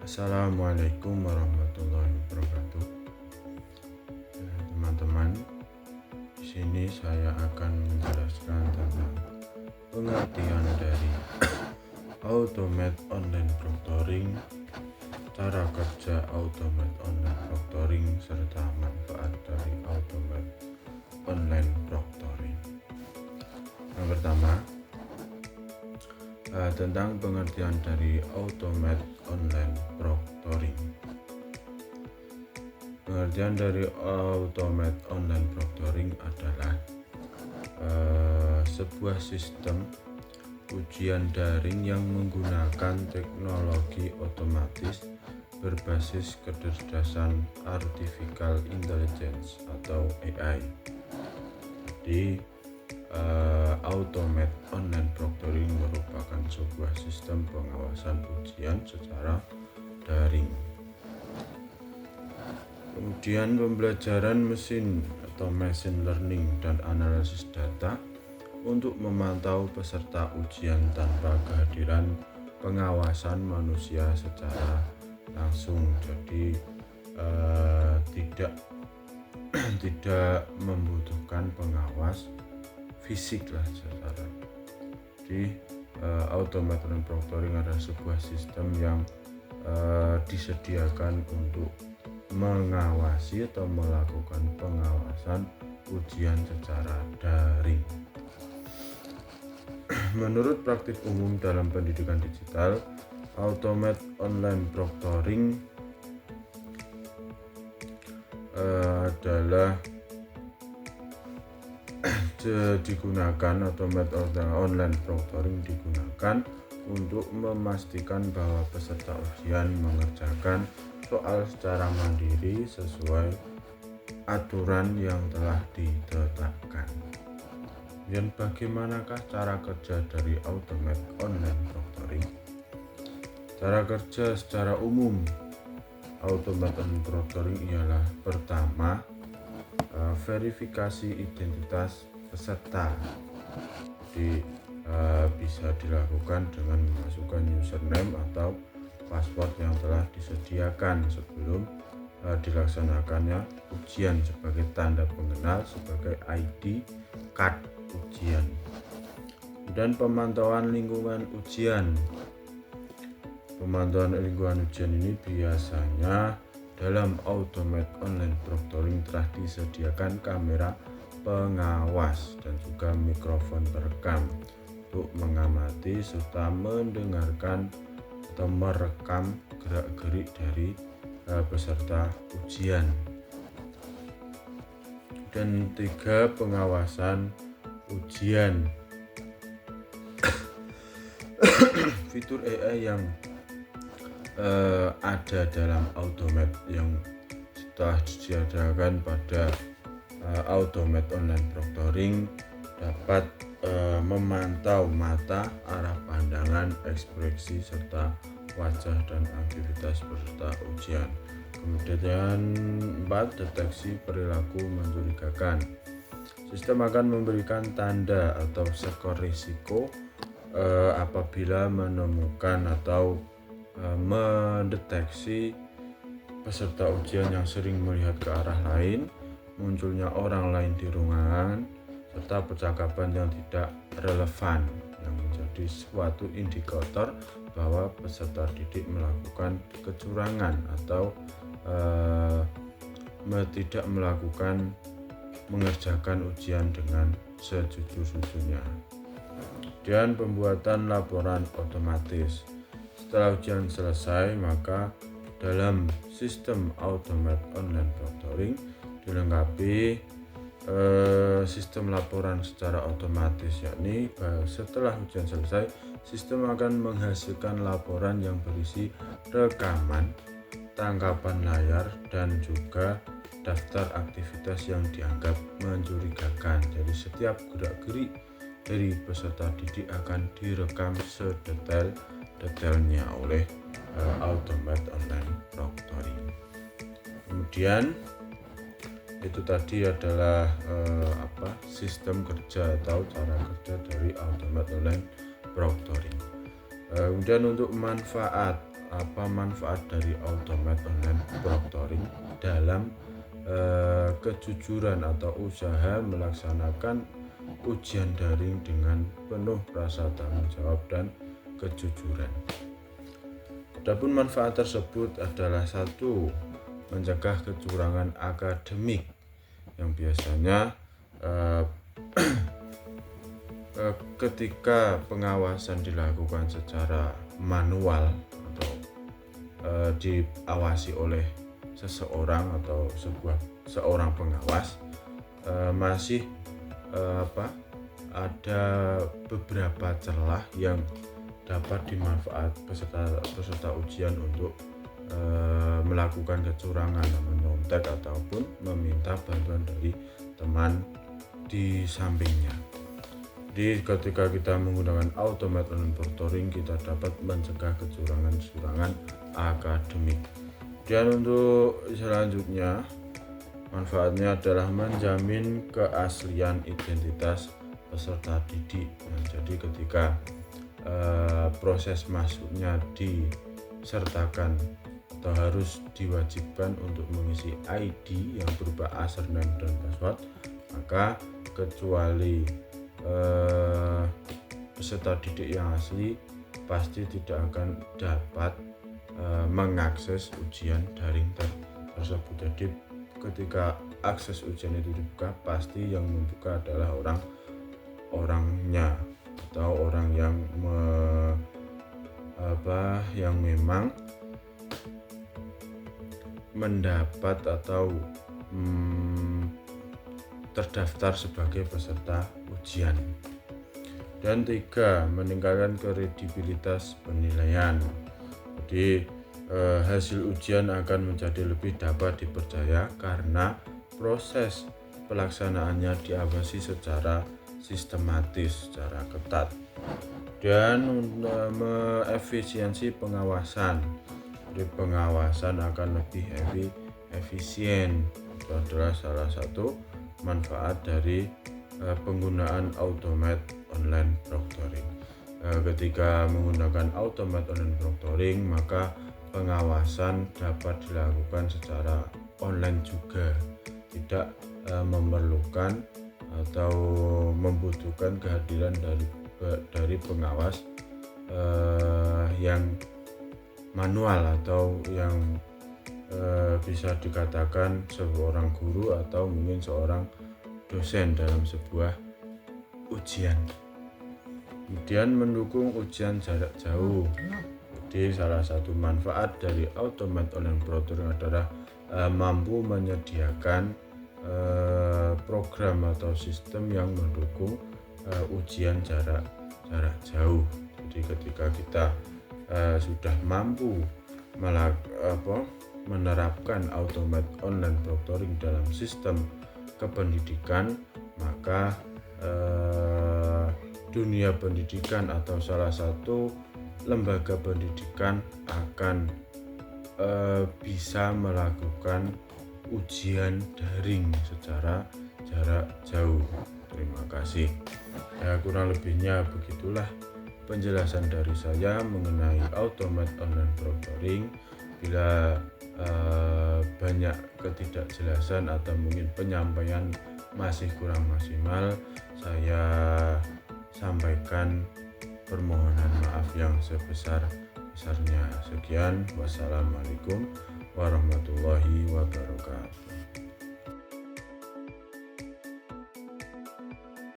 Assalamualaikum warahmatullahi wabarakatuh. Teman-teman, di sini saya akan menjelaskan tentang pengertian dari Automate Online Proctoring, cara kerja Automate Online Proctoring, serta manfaat dari Automate Online Proctoring. Yang pertama, tentang pengertian dari Automate Online Proctoring. Pengertian dari Automate Online Proctoring adalah sebuah sistem ujian daring yang menggunakan teknologi otomatis berbasis kecerdasan artificial intelligence atau AI. Jadi Automate Online Proctoring merupakan sebuah sistem pengawasan ujian secara daring. Kemudian pembelajaran mesin atau machine learning dan analisis data untuk memantau peserta ujian tanpa kehadiran pengawasan manusia secara langsung. Jadi tidak membutuhkan pengawas fisik lah secara. Jadi Automate Online Proctoring adalah sebuah sistem yang disediakan untuk mengawasi atau melakukan pengawasan ujian secara daring. Menurut praktik umum dalam pendidikan digital, Automate Online Proctoring adalah digunakan Automate Online Proctoring digunakan untuk memastikan bahwa peserta ujian mengerjakan soal secara mandiri sesuai aturan yang telah ditetapkan. Dan bagaimanakah cara kerja dari Automate Online Proctoring? Cara kerja secara umum Automate Online Proctoring ialah pertama, verifikasi identitas peserta. Jadi bisa dilakukan dengan memasukkan username atau password yang telah disediakan sebelum dilaksanakannya ujian sebagai tanda pengenal sebagai ID card ujian. Dan pemantauan lingkungan ujian. Pemantauan lingkungan ujian ini biasanya dalam Automate Online Proctoring telah disediakan kamera pengawas dan juga mikrofon perekam untuk mengamati serta mendengarkan atau merekam gerak-gerik dari peserta ujian. Dan tiga, pengawasan ujian. Fitur AI yang ada dalam Automate yang telah disediakan pada Automate Online Proctoring dapat memantau mata, arah pandangan, ekspresi, serta wajah dan aktivitas peserta ujian. Kemudian 4, deteksi perilaku mencurigakan. Sistem akan memberikan tanda atau skor risiko apabila menemukan atau mendeteksi peserta ujian yang sering melihat ke arah lain, munculnya orang lain di ruangan, serta percakapan yang tidak relevan yang menjadi suatu indikator bahwa peserta didik melakukan kecurangan atau tidak mengerjakan ujian dengan sejujur-jujurnya. Dan pembuatan laporan otomatis. Setelah ujian selesai, maka dalam sistem Automate Online Proctoring dilengkapi sistem laporan secara otomatis, yakni setelah ujian selesai, sistem akan menghasilkan laporan yang berisi rekaman, tangkapan layar, dan juga daftar aktivitas yang dianggap mencurigakan. Jadi setiap gerak-gerik dari peserta didik akan direkam sedetail-detailnya oleh Automate Online Proctoring. Kemudian itu tadi adalah sistem kerja atau cara kerja dari Automate Online Proctoring. Kemudian untuk manfaat apa manfaat dari automated online proctoring dalam kejujuran atau usaha melaksanakan ujian daring dengan penuh rasa tanggung jawab dan kejujuran. Adapun manfaat tersebut adalah satu, mencegah kecurangan akademik yang biasanya ketika pengawasan dilakukan secara manual atau diawasi oleh seseorang atau seorang pengawas, masih ada beberapa celah yang dapat dimanfaatkan peserta ujian untuk melakukan kecurangan, menyontek ataupun meminta bantuan dari teman di sampingnya. Jadi ketika kita menggunakan automated online proctoring, kita dapat mencegah kecurangan akademik. Dan untuk selanjutnya, manfaatnya adalah menjamin keaslian identitas peserta didik. Nah, jadi ketika proses masuknya disertakan atau harus diwajibkan untuk mengisi ID yang berupa username dan password, maka kecuali peserta didik yang asli pasti tidak akan dapat mengakses ujian daring tersebut. Jadi ketika akses ujian itu dibuka, pasti yang membuka adalah orangnya atau orang yang memang mendapat atau terdaftar sebagai peserta ujian. Dan 3, meningkatkan kredibilitas penilaian. Jadi hasil ujian akan menjadi lebih dapat dipercaya karena proses pelaksanaannya diawasi secara sistematis, secara ketat, dan efisiensi pengawasan. Jadi pengawasan akan lebih efisien. Itu adalah salah satu manfaat dari penggunaan automated online proctoring. Ketika menggunakan automated online proctoring, maka pengawasan dapat dilakukan secara online juga, tidak memerlukan atau membutuhkan kehadiran dari pengawas yang manual atau yang bisa dikatakan seorang guru atau mungkin seorang dosen dalam sebuah ujian. Kemudian mendukung ujian jarak jauh. Jadi salah satu manfaat dari automated online proctoring adalah mampu menyediakan program atau sistem yang mendukung ujian jarak jauh. Jadi ketika kita sudah mampu menerapkan automated online proctoring dalam sistem kependidikan, maka dunia pendidikan atau salah satu lembaga pendidikan akan bisa melakukan ujian daring secara jarak jauh. Terima kasih. Ya, kurang lebihnya begitulah penjelasan dari saya mengenai automated online proctoring. Bila banyak ketidakjelasan atau mungkin penyampaian masih kurang maksimal, saya sampaikan permohonan maaf yang sebesar-besarnya. Sekian, wassalamualaikum warahmatullahi wabarakatuh.